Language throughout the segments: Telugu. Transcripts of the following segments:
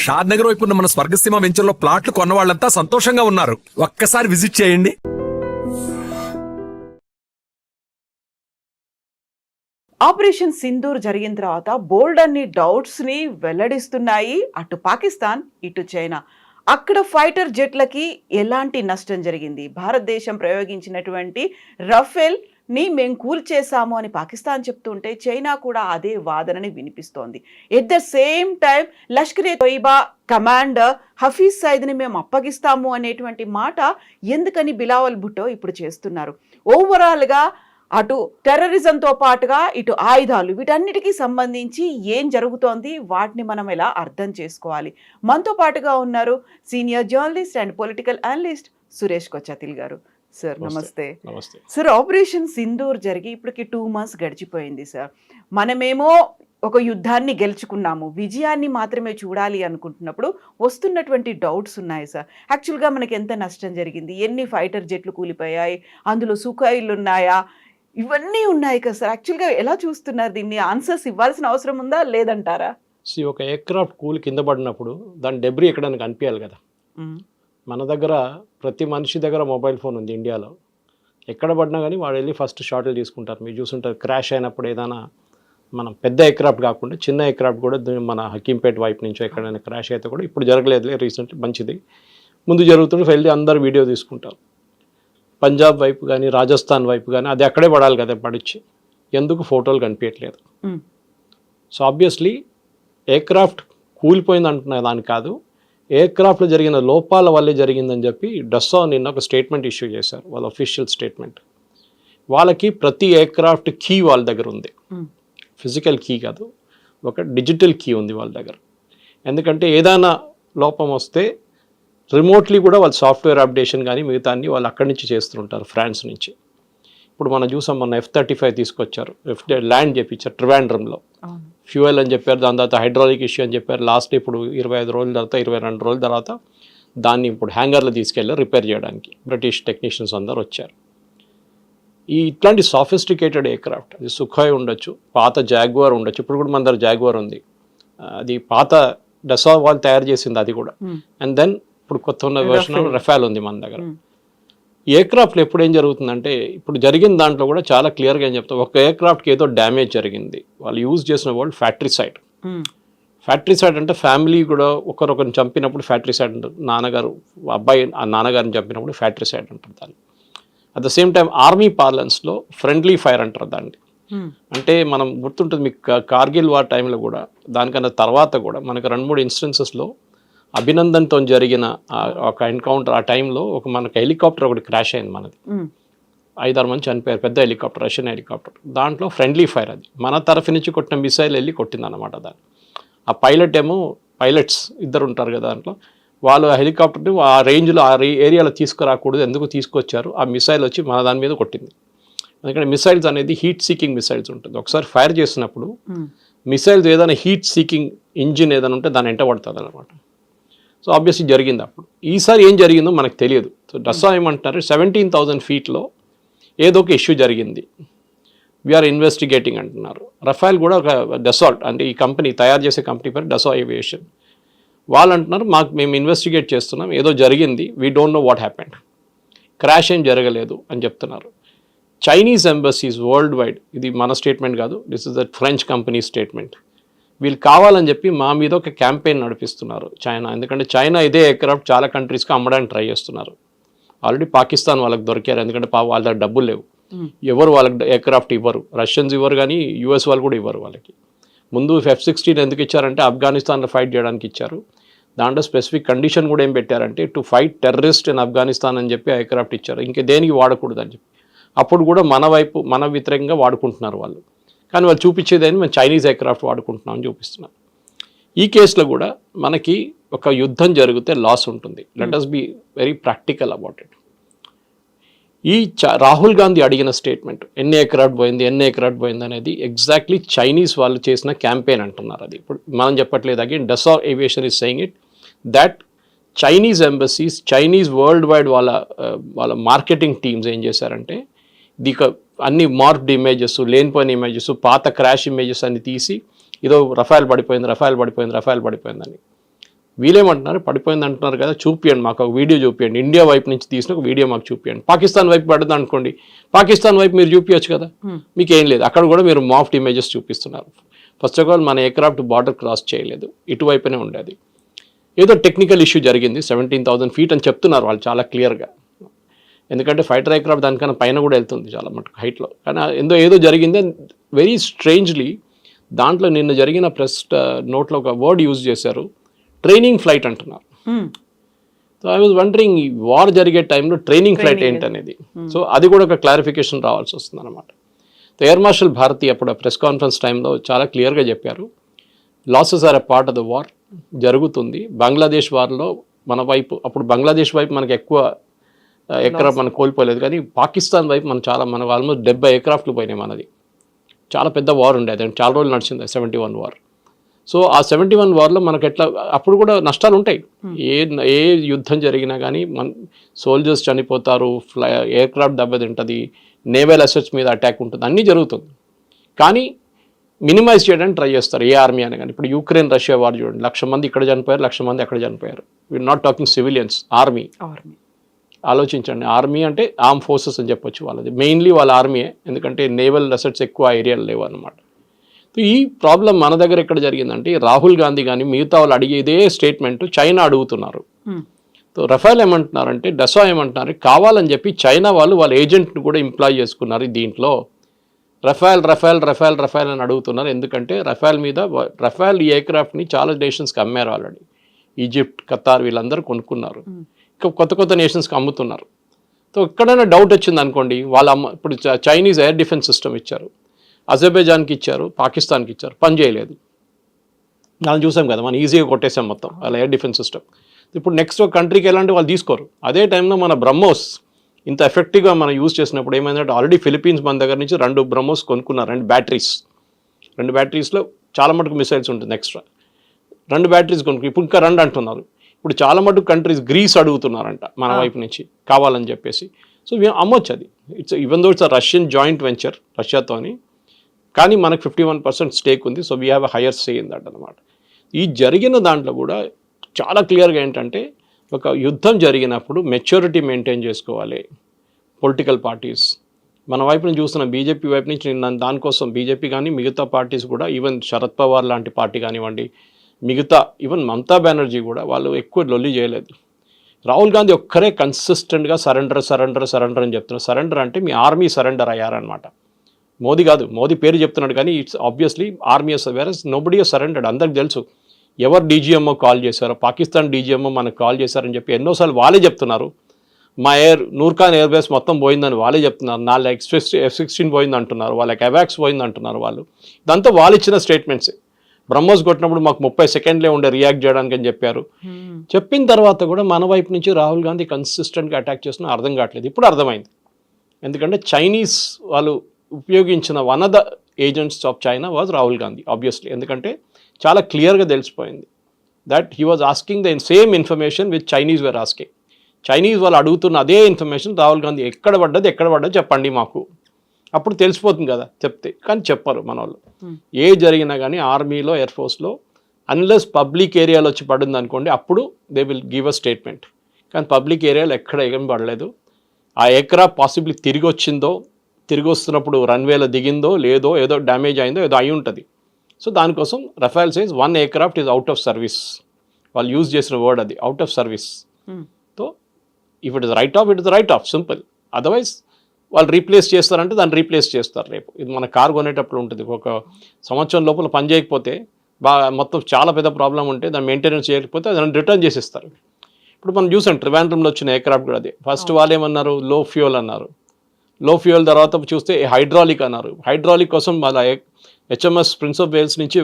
షాద్ నగర్ వైపు ఉన్న మన స్వర్గసీమ వెంచర్లో ప్లాట్లు కొన్న వాళ్ళంతా సంతోషంగా ఉన్నారు. ఒక్కసారి విజిట్ చేయండి. ఆపరేషన్ సింధూర్ జరిగిన తర్వాత బోల్డ్ అన్ని డౌట్స్ ని వెల్లడిస్తున్నాయి అటు పాకిస్తాన్ ఇటు చైనా. అక్కడ ఫైటర్ జెట్లకి ఎలాంటి నష్టం జరిగింది, భారతదేశం ప్రయోగించినటువంటి రఫేల్ ని మేము కూల్చేసాము అని పాకిస్తాన్ చెప్తుంటే చైనా కూడా అదే వాదనని వినిపిస్తోంది. At the same time Lashkar-e Taiba commander Hafiz సయీద్ని మేము అప్పగిస్తాము అనేటువంటి మాట ఎందుకని బిలావల్ భుట్టో ఇప్పుడు చేస్తున్నారు. ఓవరాల్గా అటు టెర్రరిజంతో పాటుగా ఇటు ఆయుధాలు వీటన్నిటికీ సంబంధించి ఏం జరుగుతోంది, వాటిని మనం ఎలా అర్థం చేసుకోవాలి. మనతో పాటుగా ఉన్నారు senior journalist and political analyst Suresh Kochattil గారు. సార్ నమస్తే. సార్, ఆపరేషన్ సింధూర్ జరిగి ఇప్పటికి 2 months గడిచిపోయింది సార్. మనమేమో ఒక యుద్ధాన్ని గెలుచుకున్నాము, విజయాన్ని మాత్రమే చూడాలి అనుకుంటున్నప్పుడు వస్తున్నటువంటి డౌట్స్ ఉన్నాయి సార్. యాక్చువల్గా మనకి ఎంత నష్టం జరిగింది, ఎన్ని ఫైటర్ జెట్లు కూలిపోయాయి, అందులో సుఖాయిలు ఉన్నాయా, ఇవన్నీ ఉన్నాయి కదా సార్. యాక్చువల్గా ఎలా చూస్తున్నారు దీన్ని, ఆన్సర్స్ ఇవ్వాల్సిన అవసరం ఉందా లేదంటారా? ఒక ఎయిర్క్రాఫ్ట్ కూలి కింద పడినప్పుడు దాని డెబ్రీ ఎక్కడానికి కనిపించాలి కదా. మన దగ్గర ప్రతి మనిషి దగ్గర మొబైల్ ఫోన్ ఉంది ఇండియాలో. ఎక్కడ పడినా కానీ వాడు వెళ్ళి ఫస్ట్ షాట్లు తీసుకుంటారు. మీరు చూసుంటారు క్రాష్ అయినప్పుడు ఏదైనా మనం పెద్ద ఎయిర్క్రాఫ్ట్ కాకుండా చిన్న ఎయిర్క్రాఫ్ట్ కూడా మన హకీంపేట వైపు నుంచో ఎక్కడైనా క్రాష్ అయితే కూడా, ఇప్పుడు జరగలేదులే రీసెంట్లీ, మంచిది, ముందు జరుగుతుంటే వెళ్ళి అందరు వీడియో తీసుకుంటారు. పంజాబ్ వైపు కానీ రాజస్థాన్ వైపు కానీ అది అక్కడే పడాలి కదా, పడిచ్చి ఎందుకు ఫోటోలు కనిపించట్లేదు. సో ఆబ్వియస్లీ ఎయిర్క్రాఫ్ట్ కూలిపోయింది అంటున్నా దాని కాదు, ఎయిర్క్రాఫ్ట్లో జరిగిన లోపాల వల్లే జరిగిందని చెప్పి డస్సా నిన్న ఒక స్టేట్మెంట్ ఇష్యూ చేశారు, వాళ్ళ అఫీషియల్ స్టేట్మెంట్. వాళ్ళకి ప్రతి ఎయిర్క్రాఫ్ట్ కీ వాళ్ళ దగ్గర ఉంది, ఫిజికల్ కీ కాదు, ఒక డిజిటల్ కీ ఉంది వాళ్ళ దగ్గర. ఎందుకంటే ఏదైనా లోపం వస్తే రిమోట్లీ కూడా వాళ్ళు సాఫ్ట్వేర్ అప్డేషన్ కానీ మిగతా అన్ని వాళ్ళు అక్కడి నుంచి చేస్తుంటారు, ఫ్రాన్స్ నుంచి. ఇప్పుడు మనం చూసాం, మన F-35 తీసుకొచ్చారు, ల్యాండ్ చేయించారు ట్రివాండ్రంలో, ఫ్యూయల్ అని చెప్పారు, దాని తర్వాత హైడ్రాలిక్ ఇష్యూ అని చెప్పారు. లాస్ట్ ఇప్పుడు 25 రోజుల తర్వాత 22 రోజుల తర్వాత దాన్ని ఇప్పుడు హ్యాంగర్లో తీసుకెళ్ళారు రిపేర్ చేయడానికి. బ్రిటిష్ టెక్నీషియన్స్ అందరు వచ్చారు. ఇట్లాంటి సాఫిస్టికేటెడ్ ఎయిర్క్రాఫ్ట్, అది సుఖాయ్ ఉండొచ్చు, పాత జాగ్వార్ ఉండొచ్చు, ఇప్పుడు కూడా మన దగ్గర జాగ్వార్ ఉంది, అది పాత డసా వాళ్ళు తయారు చేసింది అది కూడా. అండ్ దెన్ ఇప్పుడు కొత్త ఉన్న వెర్షన్ రఫాల్ ఉంది మన దగ్గర. ఎయిర్క్రాఫ్ట్లో ఎప్పుడు ఏం జరుగుతుందంటే, ఇప్పుడు జరిగిన దాంట్లో కూడా చాలా క్లియర్గా ఏం చెప్తాం, ఒక ఎయిర్క్రాఫ్ట్కి ఏదో డ్యామేజ్ జరిగింది, వాళ్ళు యూజ్ చేసిన వర్డ్ ఫ్యాట్రిసైడ్. ఫ్యాట్రిసైడ్ అంటే ఫ్యామిలీ కూడా ఒకరిని చంపినప్పుడు ఫ్యాట్రిసైడ్ అంటారు, నాన్నగారు అబ్బాయి ఆ నాన్నగారిని చంపినప్పుడు ఫ్యాట్రిసైడ్ అంటారు దాన్ని. At the same time army పార్లెన్స్లో ఫ్రెండ్లీ ఫైర్ అంటారు దాన్ని. అంటే మనం గుర్తుంటుంది మీకు, కార్గిల్ వార్ టైంలో కూడా దానికన్నా తర్వాత కూడా మనకు 2-3 ఇన్స్టెన్సెస్లో అభినందన్తో జరిగిన ఒక ఎన్కౌంటర్, ఆ టైంలో మనకు హెలికాప్టర్ ఒకటి క్రాష్ అయింది మనది, 5-6 మంది చనిపోయారు, పెద్ద హెలికాప్టర్, రష్యన్ హెలికాప్టర్. దాంట్లో ఫ్రెండ్లీ ఫైర్, అది మన తరఫు నుంచి కొట్టిన మిసైల్ వెళ్ళి కొట్టింది అనమాట దాన్ని. ఆ పైలట్స్ ఇద్దరు ఉంటారు కదా దాంట్లో, వాళ్ళు ఆ హెలికాప్టర్ని ఆ రేంజ్లో ఆ ఏరియాలో తీసుకురాకూడదు, ఎందుకు తీసుకొచ్చారు, ఆ మిసైల్ వచ్చి మన దాని మీద కొట్టింది. ఎందుకంటే మిసైల్స్ అనేది హీట్ సీకింగ్ మిసైల్స్ ఉంటుంది, ఒకసారి ఫైర్ చేసినప్పుడు మిసైల్స్ ఏదైనా హీట్ సీకింగ్ ఇంజిన్ ఏదైనా ఉంటే దాని వెంట పడుతుంది అనమాట. సో ఆబ్వియస్లీ జరిగింది. అప్పుడు ఈసారి ఏం జరిగిందో మనకు తెలియదు. సో డస్సా ఏమంటున్నారు, 17,000 feetలో ఏదో ఒక ఇష్యూ జరిగింది, వీఆర్ ఇన్వెస్టిగేటింగ్ అంటున్నారు. రఫాల్ కూడా ఒక డసాల్ట్, అంటే ఈ కంపెనీ తయారు చేసే కంపెనీ పేరు డసా ఏవియేషన్, వాళ్ళు అంటున్నారు మేము ఇన్వెస్టిగేట్ చేస్తున్నాం, ఏదో జరిగింది, we don't know what happened, crash ఏం జరగలేదు అని చెప్తున్నారు. చైనీస్ ఎంబసీస్ వరల్డ్ వైడ్, ఇది మన స్టేట్మెంట్ కాదు, this is the French company statement, వీళ్ళు కావాలని చెప్పి మా మీద ఒక క్యాంపెయిన్ నడిపిస్తున్నారు చైనా. ఎందుకంటే చైనా ఇదే ఎయిర్క్రాఫ్ట్ చాలా కంట్రీస్కి అమ్మడానికి ట్రై చేస్తున్నారు. ఆల్రెడీ పాకిస్తాన్ వాళ్ళకి దొరికారు, ఎందుకంటే వాళ్ళ దగ్గర డబ్బులు లేవు, ఎవరు వాళ్ళకి ఎయిర్క్రాఫ్ట్ ఇవ్వరు, రష్యన్స్ ఇవ్వరు, కానీ యూఎస్ వాళ్ళు కూడా ఇవ్వరు వాళ్ళకి. ముందు F-16 ఎందుకు ఇచ్చారంటే ఆఫ్ఘనిస్తాన్లో ఫైట్ చేయడానికి ఇచ్చారు. దాంట్లో స్పెసిఫిక్ కండిషన్ కూడా ఏం పెట్టారంటే, to fight terrorist in Afghanistan అని చెప్పి ఎయిర్క్రాఫ్ట్ ఇచ్చారు, ఇంకే దేనికి వాడకూడదు అని చెప్పి. అప్పుడు కూడా మన వ్యతిరేకంగా వాడుకుంటున్నారు వాళ్ళు, కానీ వాళ్ళు చూపించేదని మేము చైనీస్ ఎయిర్క్రాఫ్ట్ వాడుకుంటున్నామని చూపిస్తున్నాం. ఈ కేసులో కూడా మనకి ఒక యుద్ధం జరిగితే లాస్ ఉంటుంది. Let us be very practical about it. Rahul Gandhi అడిగిన స్టేట్మెంట్, ఎన్ని ఎయిర్క్రాఫ్ట్ పోయింది అనేది ఎగ్జాక్ట్లీ చైనీస్ వాళ్ళు చేసిన క్యాంపెయిన్ అంటున్నారు. అది ఇప్పుడు మనం చెప్పట్లేదు. Again డసా aviation is saying it, that Chinese embassies, Chinese world wide వాళ్ళ మార్కెటింగ్ టీమ్స్ ఏం చేశారంటే, అన్ని మార్క్డ్ ఇమేజెస్, లేనిపోయిన ఇమేజెస్, పాత క్రాష్ ఇమేజెస్ అన్ని తీసి ఏదో రఫాల్ పడిపోయిందని వీళ్ళేమంటున్నారు, పడిపోయింది అంటున్నారు కదా, చూపియండి మాకు ఒక వీడియో చూపియండి, ఇండియా వైపు నుంచి తీసిన ఒక వీడియో మాకు చూపియండి. పాకిస్తాన్ వైపు పడుతుంది అనుకోండి, పాకిస్తాన్ వైపు మీరు చూపించచ్చు కదా, మీకు ఏం లేదు. అక్కడ కూడా మీరు మాఫ్ట్ ఇమేజెస్ చూపిస్తున్నారు. ఫస్ట్ ఆఫ్ ఆల్ మన ఎయిర్క్రాఫ్ట్ బార్డర్ క్రాస్ చేయలేదు, ఇటువైపునే ఉండేది. ఏదో టెక్నికల్ ఇష్యూ జరిగింది, 17,000 feet అని చెప్తున్నారు వాళ్ళు చాలా క్లియర్గా. ఎందుకంటే ఫైటర్ ఎయిర్క్రాఫ్ట్ దానికన్నా పైన కూడా వెళ్తుంది చాలా మటుకు హైట్లో. కానీ ఏదో జరిగింది. వెరీ స్ట్రేంజ్లీ దాంట్లో నిన్న జరిగిన ప్రెస్ నోట్లో ఒక వర్డ్ యూజ్ చేశారు, ట్రైనింగ్ ఫ్లైట్ అంటున్నారు. సో ఐ వాజ్ వండరింగ్, ఈ వార్ జరిగే టైంలో ట్రైనింగ్ ఫ్లైట్ ఏంటనేది. సో అది కూడా ఒక క్లారిఫికేషన్ రావాల్సి వస్తుంది అనమాట. ఎయిర్ మార్షల్ భారతి అప్పుడు ప్రెస్ కాన్ఫరెన్స్ టైంలో చాలా క్లియర్గా చెప్పారు, losses are a part of the war, జరుగుతుంది. బంగ్లాదేశ్ వార్లో మన వైపు, అప్పుడు బంగ్లాదేశ్ వైపు మనకి ఎక్కువ ఎయిర్క్రాఫ్ట్ మనం కోల్పోలేదు, కానీ పాకిస్తాన్ వైపు మనకు ఆల్మోస్ట్ 70 ఎయిర్క్రాఫ్ట్లు పోయినాయి మనది. చాలా పెద్ద వార్ ఉండేది, చాలా రోజులు నడిచింది 71 వార్. సో ఆ 71 వార్లో మనకు ఎట్లా అప్పుడు కూడా నష్టాలు ఉంటాయి. ఏ యుద్ధం జరిగినా కానీ సోల్జర్స్ చనిపోతారు, ఎయిర్క్రాఫ్ట్ దెబ్బతింటుంది, నేవల్ అసెట్స్ మీద అటాక్ ఉంటుంది, అన్నీ జరుగుతుంది. కానీ మినిమైజ్ చేయడానికి ట్రై చేస్తారు ఏ ఆర్మీ అని. కానీ ఇప్పుడు యుక్రెయిన్ రష్యా వార్ చూడండి, 1,00,000 మంది ఇక్కడ చనిపోయారు, 1,00,000 మంది అక్కడ చనిపోయారు. We're not talking civilians, army. ఆలోచించండి, ఆర్మీ అంటే ఆర్మ్ ఫోర్సెస్ అని చెప్పొచ్చు వాళ్ళది, మెయిన్లీ వాళ్ళ ఆర్మీయే, ఎందుకంటే నేవల్ అసెట్స్ ఎక్కువ ఏరియాలు లేవు అన్నమాట. ఈ ప్రాబ్లం మన దగ్గర ఎక్కడ జరిగిందంటే, రాహుల్ గాంధీ కానీ మిగతా వాళ్ళు అడిగేదే స్టేట్మెంట్ చైనా అడుగుతున్నారు. సో రఫేల్ ఏమంటున్నారంటే, డసా ఏమంటున్నారు, కావాలని చెప్పి చైనా వాళ్ళ ఏజెంట్ని కూడా ఎంప్లాయ్ చేసుకున్నారు దీంట్లో. రఫేల్ అని అడుగుతున్నారు. ఎందుకంటే రఫేల్ ఈ ఎయిర్క్రాఫ్ట్ని చాలా నేషన్స్కి అమ్మారు ఆల్రెడీ. ఈజిప్ట్, ఖతార్ వీళ్ళందరూ కొనుక్కున్నారు, ఇంకా కొత్త నేషన్స్కి అమ్ముతున్నారు. సో ఎక్కడైనా డౌట్ వచ్చింది అనుకోండి, ఇప్పుడు చైనీస్ ఎయిర్ డిఫెన్స్ సిస్టమ్ ఇచ్చారు, అజర్బైజాన్కి ఇచ్చారు, పాకిస్తాన్కి ఇచ్చారు, పని చేయలేదు. మనం చూసాం కదా, మనం ఈజీగా కొట్టేసాం మొత్తం వాళ్ళ ఎయిర్ డిఫెన్స్ సిస్టమ్. ఇప్పుడు నెక్స్ట్ ఒక కంట్రీకి ఎలాంటి వాళ్ళు తీసుకోరు. అదే టైంలో మన బ్రహ్మోస్ ఇంత ఎఫెక్టివ్గా మనం యూజ్ చేసినప్పుడు ఏమైందంటే, ఆల్రెడీ ఫిలిపీన్స్ మన దగ్గర నుంచి 2 బ్రహ్మోస్ కొనుక్కున్నారు, 2 బ్యాటరీస్లో చాలా మటుకు మిసైల్స్ ఉంటుంది ఎక్స్ట్రా. 2 బ్యాటరీస్ కొనుక్కు ఇప్పుడు ఇంకా 2 అంటున్నారు. ఇప్పుడు చాలా మటుకు కంట్రీస్ గ్రీస్ అడుగుతున్నారంట మన వైపు నుంచి కావాలని చెప్పేసి. సో అమ్మొచ్చు అది. Even though it's Russian joint venture రష్యాతోని, కానీ మనకు 51% స్టేక్ ఉంది. So we have a higher say in that అనమాట. ఈ జరిగిన దాంట్లో కూడా చాలా క్లియర్గా ఏంటంటే, ఒక యుద్ధం జరిగినప్పుడు మెచ్యూరిటీ మెయింటైన్ చేసుకోవాలి పొలిటికల్ పార్టీస్. మన వైపు నుంచి చూస్తున్న బీజేపీ వైపు నుంచి దానికోసం బీజేపీ కానీ మిగతా పార్టీస్ కూడా, ఈవెన్ శరద్ పవార్ లాంటి పార్టీ కానివ్వండి, మిగతా ఈవెన్ మమతా బెనర్జీ కూడా వాళ్ళు ఎక్కువ లొల్లి చేయలేదు. రాహుల్ గాంధీ ఒక్కరే కన్సిస్టెంట్గా సరెండర్ అని చెప్తున్నారు. సరెండర్ అంటే మీ ఆర్మీ సరెండర్ అయ్యారనమాట. మోదీ కాదు, మోదీ పేరు చెప్తున్నాడు కానీ it's obviously army versus nobody surrendered. అందరికి తెలుసు ఎవరు డీజీఎంఓ కాల్ చేశారో, పాకిస్తాన్ డీజీఎంఓ మనకు కాల్ చేశారని చెప్పి ఎన్నోసార్లు వాళ్ళే చెప్తున్నారు. మా నూర్ఖాన్ ఎయిర్ బేస్ మొత్తం పోయిందని వాళ్ళే చెప్తున్నారు. 4 F-16 పోయింది అంటున్నారు, వాళ్ళకి అవాక్స్ పోయింది అంటున్నారు వాళ్ళు. ఇదంతా వాళ్ళు ఇచ్చిన స్టేట్మెంట్స్. బ్రహ్మోస్ కొట్టినప్పుడు మాకు 30 సెకండ్లే ఉండే రియాక్ట్ చేయడానికి అని చెప్పారు. చెప్పిన తర్వాత కూడా మన వైపు నుంచి రాహుల్ గాంధీ కన్సిస్టెంట్గా అటాక్ చేస్తున్నా అర్థం కావట్లేదు. ఇప్పుడు అర్థమైంది, ఎందుకంటే చైనీస్ వాళ్ళు ఉపయోగించిన one of the agents of China was Rahul Gandhi obviously. ఎందుకంటే చాలా క్లియర్గా తెలిసిపోయింది that he was asking the same information with Chinese were asking. Chinese వాళ్ళు అడుగుతున్న అదే ఇన్ఫర్మేషన్ రాహుల్ గాంధీ ఎక్కడ పడ్డది చెప్పండి మాకు, అప్పుడు తెలిసిపోతుంది కదా చెప్తే. కానీ చెప్పరు మన వాళ్ళు. ఏ జరిగినా కానీ ఆర్మీలో ఎయిర్ ఫోర్స్లో అన్లెస్ పబ్లిక్ ఏరియాలో వచ్చి పడింది అనుకోండి, అప్పుడు they will give a statement. కానీ పబ్లిక్ ఏరియాలో ఎక్కడ ఏం పడలేదు. ఆ ఎయిర్క్రాఫ్ట్ పాసిబ్లీ తిరిగి వస్తున్నప్పుడు రన్వేలో దిగిందో లేదో, ఏదో డ్యామేజ్ అయిందో ఏదో అయి ఉంటుంది. సో దానికోసం Rafale says 1 aircraft is out of service. వాళ్ళు యూజ్ చేసిన వర్డ్ అది, out of service. So if it is right of simple. Otherwise వాళ్ళు రీప్లేస్ చేస్తారంటే దాన్ని రీప్లేస్ చేస్తారు రేపు. ఇది మన కార్ కొనేటప్పుడు ఉంటుంది, ఒక సంవత్సరం లోపల పని చేయకపోతే మొత్తం చాలా పెద్ద ప్రాబ్లం ఉంటే దాన్ని మెయింటెనెన్స్ చేయకపోతే దాన్ని రిటర్న్ చేసేస్తారు. ఇప్పుడు మనం చూసాం ట్రివాండ్రంలో వచ్చిన ఎయిర్క్రాఫ్ట్ కూడా అదే. ఫస్ట్ వాళ్ళు ఏమన్నారు, లో ఫ్యూయల్ అన్నారు. లో ఫ్యూయల్ తర్వాత చూస్తే హైడ్రాలిక్ అన్నారు. హైడ్రాలిక్ కోసం వాళ్ళ HMS ప్రిన్స్ ఆఫ్ వేల్స్ నుంచి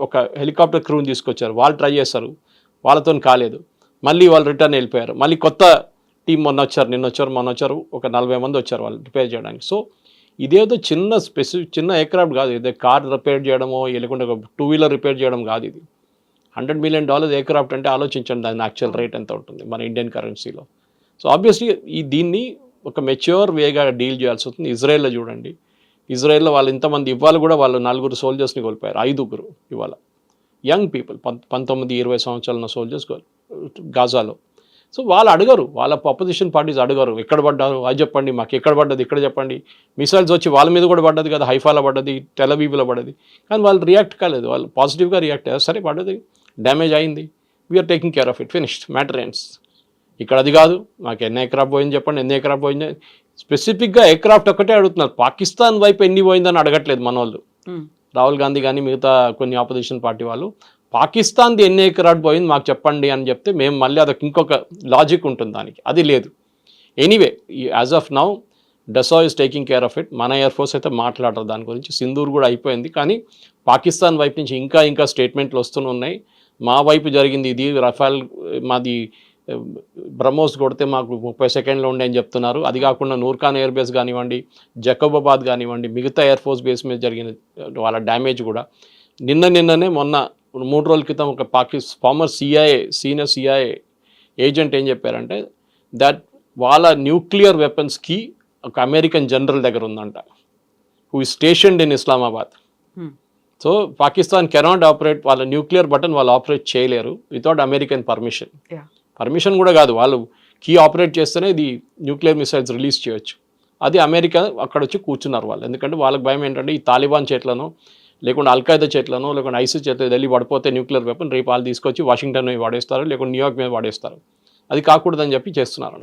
ఒక హెలికాప్టర్ క్రూని తీసుకొచ్చారు. వాళ్ళు ట్రై చేస్తారు, వాళ్ళతో కాలేదు. మళ్ళీ వాళ్ళు రిటర్న్ వెళ్ళిపోయారు. మళ్ళీ కొత్త టీం మొన్న వచ్చారు, ఒక 40 మంది వచ్చారు వాళ్ళు రిపేర్ చేయడానికి. సో ఇదేదో చిన్న ఎయిర్క్రాఫ్ట్ కాదు, ఇదే కార్ రిపేర్ చేయడమో లేకుంటే ఒక 2-wheeler రిపేర్ చేయడం కాదు. ఇది $100 million ఎయిర్క్రాఫ్ట్ అంటే ఆలోచించండి దాని యాక్చువల్ రేట్ ఎంత ఉంటుంది మన ఇండియన్ కరెన్సీలో. సో ఆబ్వియస్లీ దీన్ని ఒక మెచ్యూర్ వేగా డీల్ చేయాల్సి వస్తుంది. ఇజ్రాయెల్లో చూడండి, ఇజ్రాయెల్లో వాళ్ళు ఇంతమంది ఇవాళ కూడా వాళ్ళు 4 సోల్జర్స్ని కోల్పోయారు, 5 ఇవాళ. యంగ్ పీపుల్ 19-20 సంవత్సరాల ఉన్న సోల్జర్స్ గాజాలో. సో వాళ్ళు అడగరు, వాళ్ళ అపోజిషన్ పార్టీస్ అడగరు ఎక్కడ పడ్డారు అది చెప్పండి, మాకు ఎక్కడ పడ్డది ఇక్కడ చెప్పండి. మిసైల్స్ వచ్చి వాళ్ళ మీద కూడా పడ్డది కదా, హైఫాలో పడ్డది, టెలవీవ్లో పడ్డది, కానీ వాళ్ళు రియాక్ట్ కాలేదు. వాళ్ళు పాజిటివ్గా రియాక్ట్ అయ్యారు. సరే పడ్డది, డ్యామేజ్ అయింది, we're taking care of it, finished, matter ends. ఇక్కడ అది కాదు, మాకు ఎన్ని ఎయిర్క్రాఫ్ట్ పోయింది చెప్పండి, ఎన్ని ఎయిర్క్రాఫ్ట్ పోయింది. స్పెసిఫిక్గా ఎయిర్క్రాఫ్ట్ ఒకటే అడుగుతున్నారు, పాకిస్తాన్ వైపు ఎన్ని పోయిందని అడగట్లేదు మన వాళ్ళు. రాహుల్ గాంధీ కానీ మిగతా కొన్ని ఆపోజిషన్ పార్టీ వాళ్ళు పాకిస్తాన్ది ఎన్ని ఎయిర్క్రాఫ్ట్ పోయింది మాకు చెప్పండి అని చెప్తే మేము మళ్ళీ అదొక ఇంకొక లాజిక్ ఉంటుంది దానికి, అది లేదు. Anyway as of now డసా is taking care of it. మన ఎయిర్ ఫోర్స్ అయితే మాట్లాడరు దాని గురించి. సింధూర్ కూడా అయిపోయింది, కానీ పాకిస్తాన్ వైపు నుంచి ఇంకా స్టేట్మెంట్లు వస్తూనే ఉన్నాయి. మా వైపు జరిగింది ఇది, రఫాల్ మాది బ్రహ్మోస్ కొడితే మాకు 30 సెకండ్లో ఉండే అని చెప్తున్నారు. అది కాకుండా నూర్ఖాన్ ఎయిర్ బేస్ కానివ్వండి, జకోబాబాద్ కానివ్వండి, మిగతా ఎయిర్ ఫోర్స్ బేస్ మీద జరిగిన వాళ్ళ డ్యామేజ్ కూడా నిన్ననే మొన్న 3 రోజుల క్రితం ఒక ఫార్మర్ సీనియర్ సిఐఏ ఏజెంట్ ఏం చెప్పారంటే దట్ వాళ్ళ న్యూక్లియర్ వెపన్స్కి ఒక అమెరికన్ జనరల్ దగ్గర ఉందంట, who is స్టేషన్డ్ in Islamabad. So Pakistan cannot operate, వాళ్ళ న్యూక్లియర్ బటన్ వాళ్ళు ఆపరేట్ చేయలేరు వితౌట్ అమెరికన్ పర్మిషన్ కూడా కాదు, వాళ్ళు కీ ఆపరేట్ చేస్తేనే ఇది న్యూక్లియర్ మిసైల్స్ రిలీజ్ చేయొచ్చు. అది అమెరికా అక్కడ వచ్చి కూర్చున్నారు వాళ్ళు. ఎందుకంటే వాళ్ళకి భయం ఏంటంటే ఈ తాలిబాన్ చేట్లను లేకుంటే అల్ఖైదా చేట్లను లేకుంటే ఐసిస్ చేతులు వెళ్ళి పడిపోతే న్యూక్లియర్ వెపన్ రేపు వాళ్ళు తీసుకొచ్చి వాషింగ్టన్ మీద వాడేస్తారు, లేకుంటే న్యూయార్క్ మీద వాడేస్తారు. అది కాకూడదని చెప్పి చేస్తున్నారు.